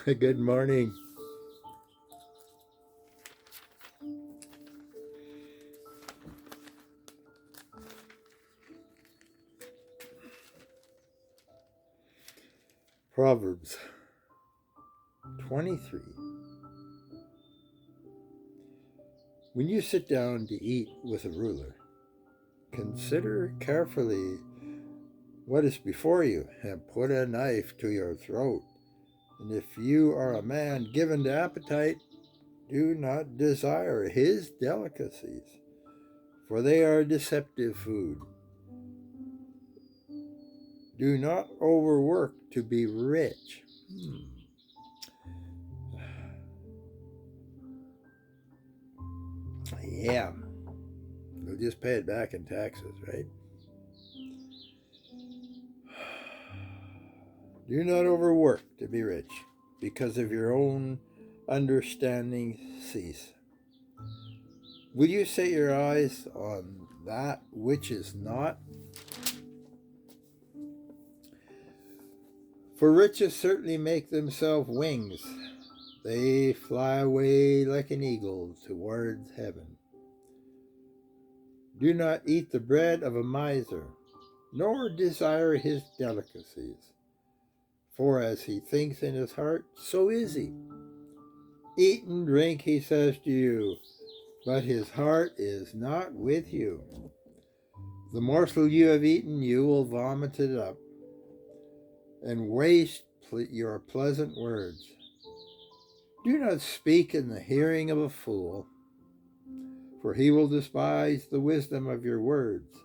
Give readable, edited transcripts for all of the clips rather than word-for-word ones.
Good morning. Proverbs 23. When you sit down to eat with a ruler, consider carefully what is before you and put a knife to your throat. And if you are a man given to appetite, do not desire his delicacies, for they are deceptive food. Do not overwork to be rich. Yeah, you'll just pay it back in taxes, right? Do not overwork to be rich, because of your own understanding cease. Will you set your eyes on that which is not? For riches certainly make themselves wings. They fly away like an eagle towards heaven. Do not eat the bread of a miser, nor desire his delicacies. For as he thinks in his heart, so is he. Eat and drink, he says to you, but his heart is not with you. The morsel you have eaten, you will vomit it up and waste your pleasant words. Do not speak in the hearing of a fool, for he will despise the wisdom of your words.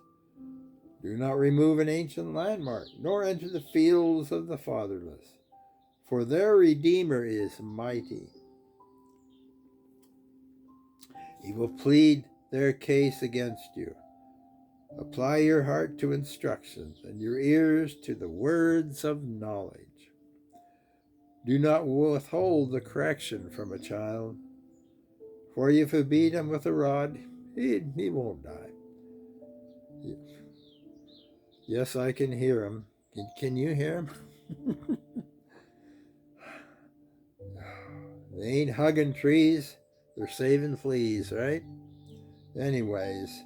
Do not remove an ancient landmark, nor enter the fields of the fatherless, for their Redeemer is mighty. He will plead their case against you. Apply your heart to instructions and your ears to the words of knowledge. Do not withhold the correction from a child, for if you beat him with a rod, he won't die. Yes, I can hear him. Can you hear him? They ain't hugging trees, they're saving fleas, right? Anyways,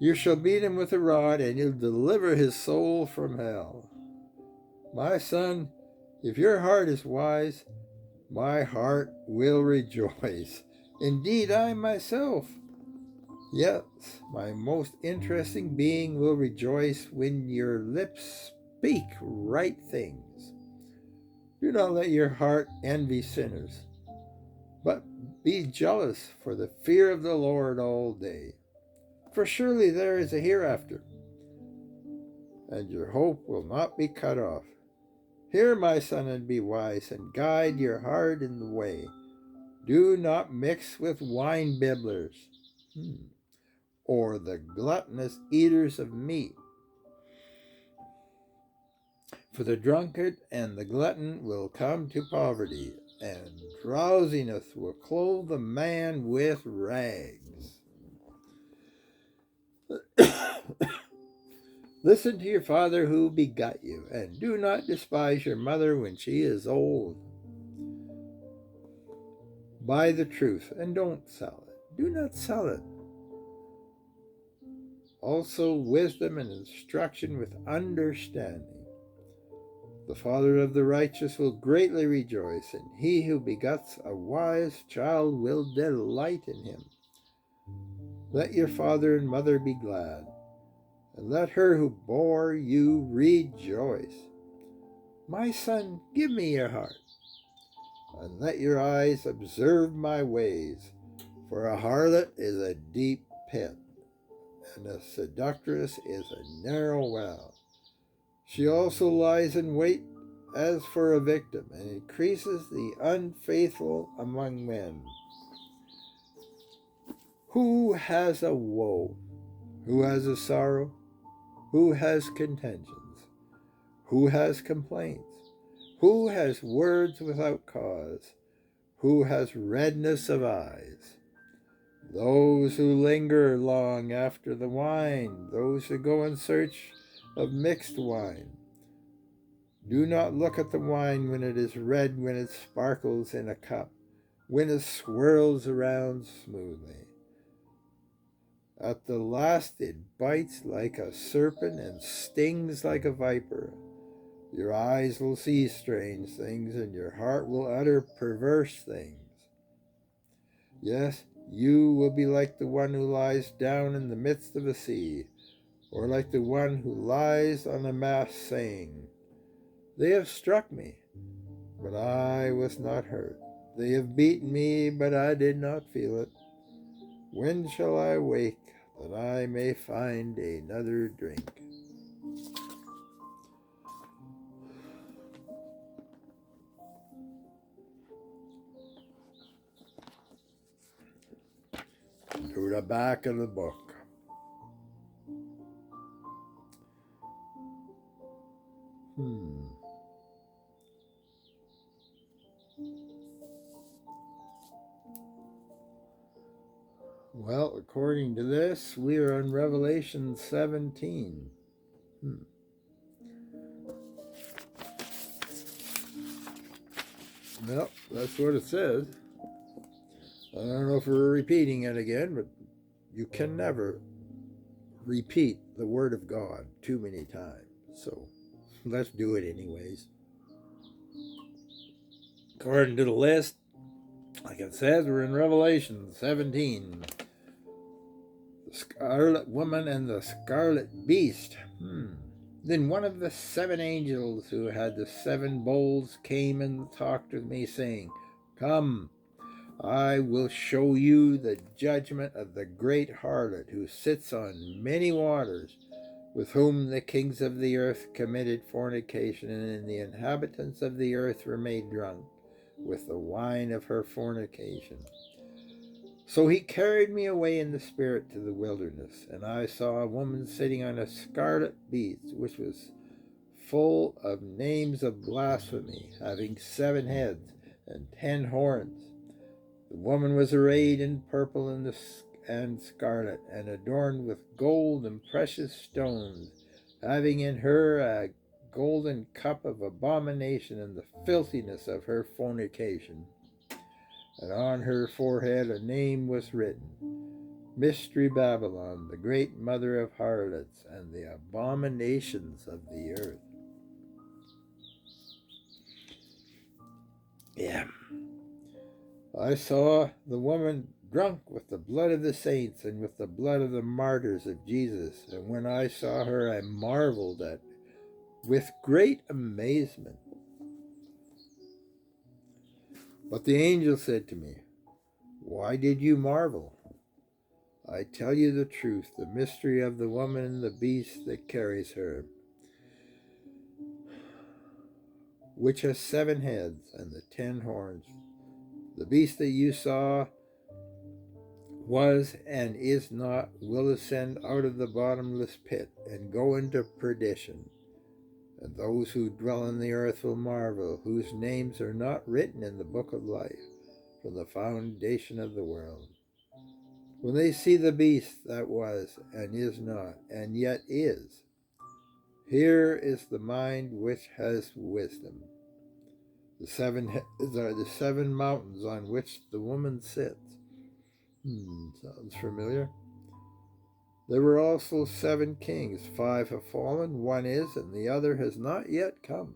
you shall beat him with a rod, and you'll deliver his soul from hell. My son, if your heart is wise, my heart will rejoice. Indeed, I myself, yes, my most interesting being will rejoice when your lips speak right things. Do not let your heart envy sinners, but be jealous for the fear of the Lord all day. For surely there is a hereafter, and your hope will not be cut off. Hear, my son, and be wise, and guide your heart in the way. Do not mix with wine bibblers, or the gluttonous eaters of meat. For the drunkard and the glutton will come to poverty, and drowsiness will clothe the man with rags. Listen to your father who begot you, and do not despise your mother when she is old. Buy the truth and don't sell it. Do not sell it. Also wisdom and instruction with understanding. The father of the righteous will greatly rejoice, and he who begets a wise child will delight in him. Let your father and mother be glad, and let her who bore you rejoice. My son, give me your heart, and let your eyes observe my ways. For a harlot is a deep pit, and a seductress is a narrow well. She also lies in wait as for a victim, and increases the unfaithful among men. Who has a woe? Who has a sorrow? Who has contentions? Who has complaints? Who has words without cause? Who has redness of eyes? Those who linger long after the wine, those who go in search of mixed wine. Do not look at the wine when it is red, when it sparkles in a cup, when it swirls around smoothly. At the last it bites like a serpent and stings like a viper. Your eyes will see strange things, and your heart will utter perverse things. Yes, you will be like the one who lies down in the midst of a sea, or like the one who lies on a mast, saying, They have struck me, but I was not hurt. They have beaten me, but I did not feel it. When shall I wake, that I may find another drink? To the back of the book. Well, according to this, we are in Revelation 17. Well, that's what it says. I don't know if we're repeating it again, but you can never repeat the Word of God too many times. So let's do it anyways. According to the list, like it says, we're in Revelation 17. The scarlet woman and the scarlet beast. Then one of the 7 angels who had the 7 bowls came and talked with me, saying, Come, I will show you the judgment of the great harlot who sits on many waters, with whom the kings of the earth committed fornication, and the inhabitants of the earth were made drunk with the wine of her fornication. So he carried me away in the spirit to the wilderness, and I saw a woman sitting on a scarlet beast, which was full of names of blasphemy, having 7 heads and 10 horns. The woman was arrayed in purple and scarlet, and adorned with gold and precious stones, having in her a golden cup of abomination and the filthiness of her fornication. And on her forehead a name was written, Mystery Babylon, the great mother of harlots and the abominations of the earth. Yeah. I saw the woman drunk with the blood of the saints and with the blood of the martyrs of Jesus. And when I saw her, I marveled with great amazement. But the angel said to me, Why did you marvel? I tell you the truth, the mystery of the woman and the beast that carries her, which has 7 heads and the 10 horns. The beast that you saw was and is not, will ascend out of the bottomless pit and go into perdition. And those who dwell on the earth will marvel, whose names are not written in the book of life from the foundation of the world. When they see the beast that was and is not and yet is, here is the mind which has wisdom. The 7 heads are the 7 mountains on which the woman sits. Sounds familiar. There were also 7 kings. 5 have fallen, 1 is, and the other has not yet come.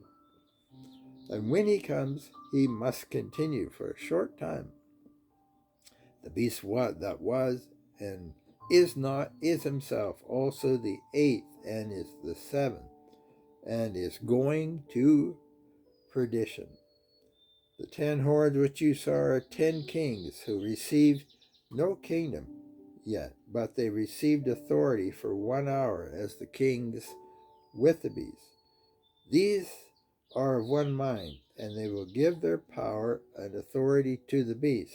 And when he comes, he must continue for a short time. The beast that was and is not is himself also the 8th and is the 7th, and is going to perdition. The 10 horns which you saw are 10 kings who received no kingdom yet, but they received authority for 1 hour as the kings with the beast. These are of one mind, and they will give their power and authority to the beast.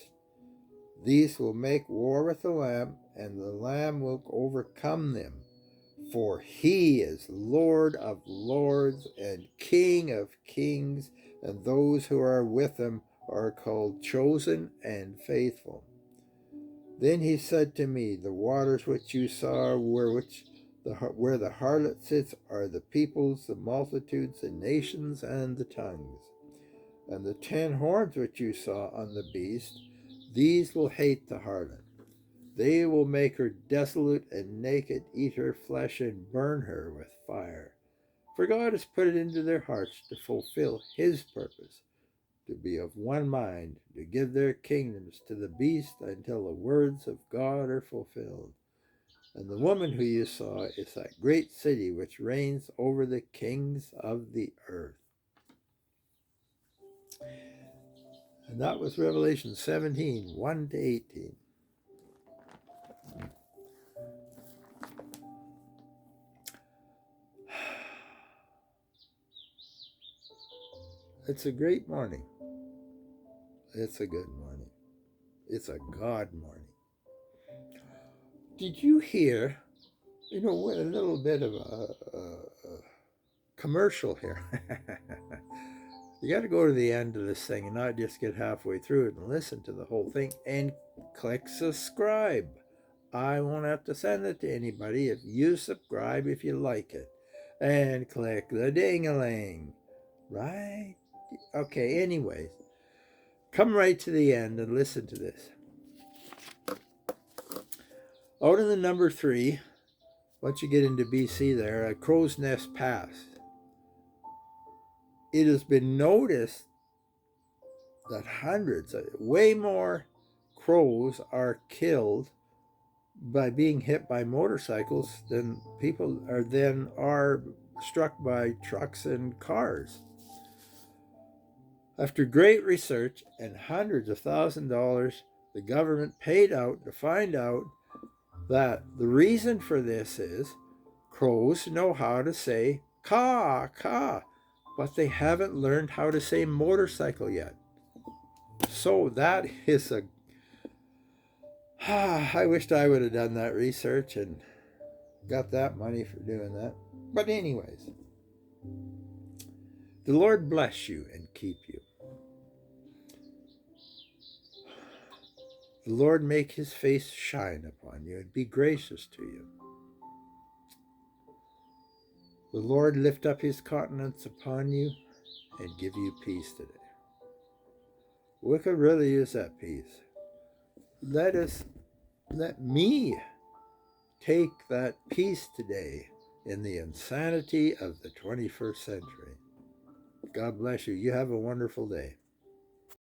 These will make war with the Lamb, and the Lamb will overcome them. For he is Lord of lords and King of kings, and those who are with him are called chosen and faithful. Then he said to me, The waters which you saw were which Where the harlot sits are the peoples, the multitudes, the nations, and the tongues. And the 10 horns which you saw on the beast, these will hate the harlot. They will make her desolate and naked, eat her flesh, and burn her with fire. For God has put it into their hearts to fulfill his purpose, to be of one mind, to give their kingdoms to the beast until the words of God are fulfilled. And the woman who you saw is that great city which reigns over the kings of the earth. And that was Revelation 17, 1 to 18. It's a great morning. It's a good morning. It's a God morning. Did you hear, a little bit of a commercial here. You got to go to the end of this thing and not just get halfway through it and listen to the whole thing and click subscribe. I won't have to send it to anybody if you subscribe if you like it. And click the ding-a-ling. Right? Okay, anyways. Come right to the end and listen to this. Out in the number 3, once you get into BC there, a crow's nest passed. It has been noticed that hundreds, way more crows are killed by being hit by motorcycles than are struck by trucks and cars. After great research and hundreds of thousands of dollars, the government paid out to find out that the reason for this is crows know how to say caw, caw, but they haven't learned how to say motorcycle yet. So that is I wished I would have done that research and got that money for doing that. But anyways, the Lord bless you and keep you. The Lord make his face shine upon you and be gracious to you. The Lord lift up his countenance upon you and give you peace today. We could really use that peace. Let me take that peace today in the insanity of the 21st century. God bless you. You have a wonderful day.